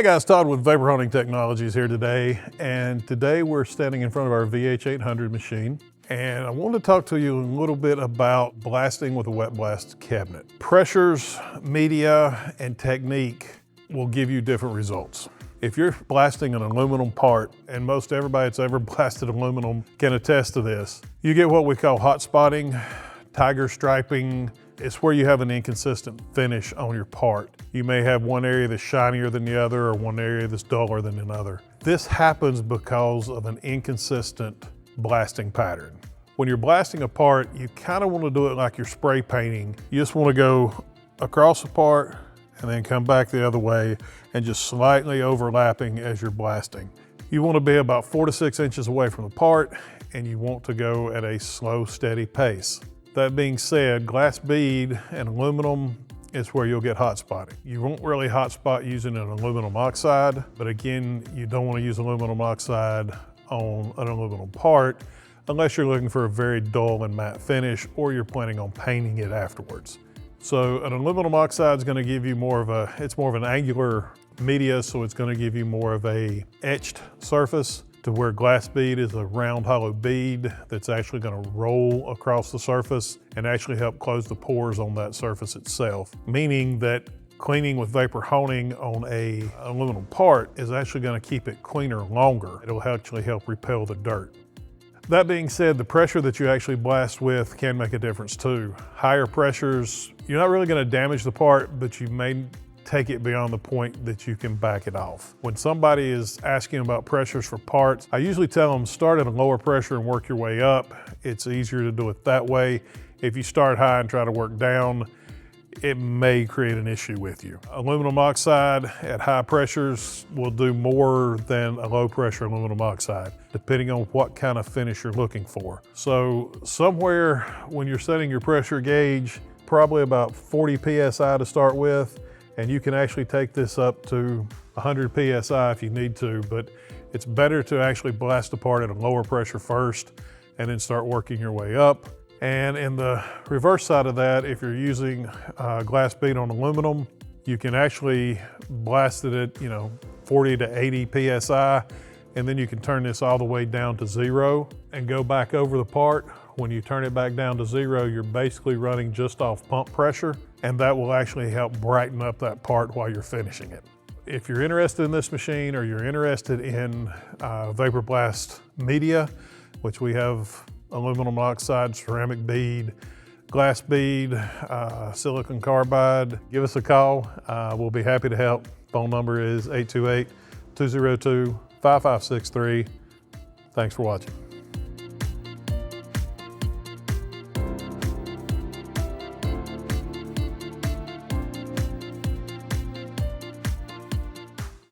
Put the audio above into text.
Hey guys, Todd with Vapor Honing Technologies here today, and today we're standing in front of our VH800 machine, and I want to talk to you a little bit about blasting with a wet blast cabinet. Pressures, media, and technique will give you different results. If you're blasting an aluminum part, and most everybody that's ever blasted aluminum can attest to this, you get what we call hot spotting, tiger striping. It's where you have an inconsistent finish on your part. You may have one area that's shinier than the other or one area that's duller than another. This happens because of an inconsistent blasting pattern. When you're blasting a part, you kind of want to do it like you're spray painting. You just want to go across the part and then come back the other way and just slightly overlapping as you're blasting. You want to be about 4 to 6 inches away from the part, and you want to go at a slow, steady pace. That being said, glass bead and aluminum is where you'll get hot spotting. You won't really hot spot using an aluminum oxide, but again, you don't want to use aluminum oxide on an aluminum part unless you're looking for a very dull and matte finish or you're planning on painting it afterwards. So an aluminum oxide is going to give you more of an angular media, so it's going to give you more of a etched surface, to where glass bead is a round hollow bead that's actually going to roll across the surface and actually help close the pores on that surface itself. Meaning that cleaning with vapor honing on an aluminum part is actually going to keep it cleaner longer. It'll actually help repel the dirt. That being said, the pressure that you actually blast with can make a difference too. Higher pressures, you're not really going to damage the part, but you may take it beyond the point that you can back it off. When somebody is asking about pressures for parts, I usually tell them start at a lower pressure and work your way up. It's easier to do it that way. If you start high and try to work down, it may create an issue with you. Aluminum oxide at high pressures will do more than a low pressure aluminum oxide, depending on what kind of finish you're looking for. So somewhere when you're setting your pressure gauge, probably about 40 PSI to start with, and you can actually take this up to 100 PSI if you need to, but it's better to actually blast the part at a lower pressure first and then start working your way up. And in the reverse side of that, if you're using glass bead on aluminum, you can actually blast it at 40 to 80 PSI, and then you can turn this all the way down to 0 and go back over the part. When you turn it back down to 0, you're basically running just off pump pressure, and that will actually help brighten up that part while you're finishing it. If you're interested in this machine or you're interested in vapor blast media, which we have aluminum oxide, ceramic bead, glass bead, silicon carbide, give us a call. We'll be happy to help. Phone number is 828-202-5563. Thanks for watching.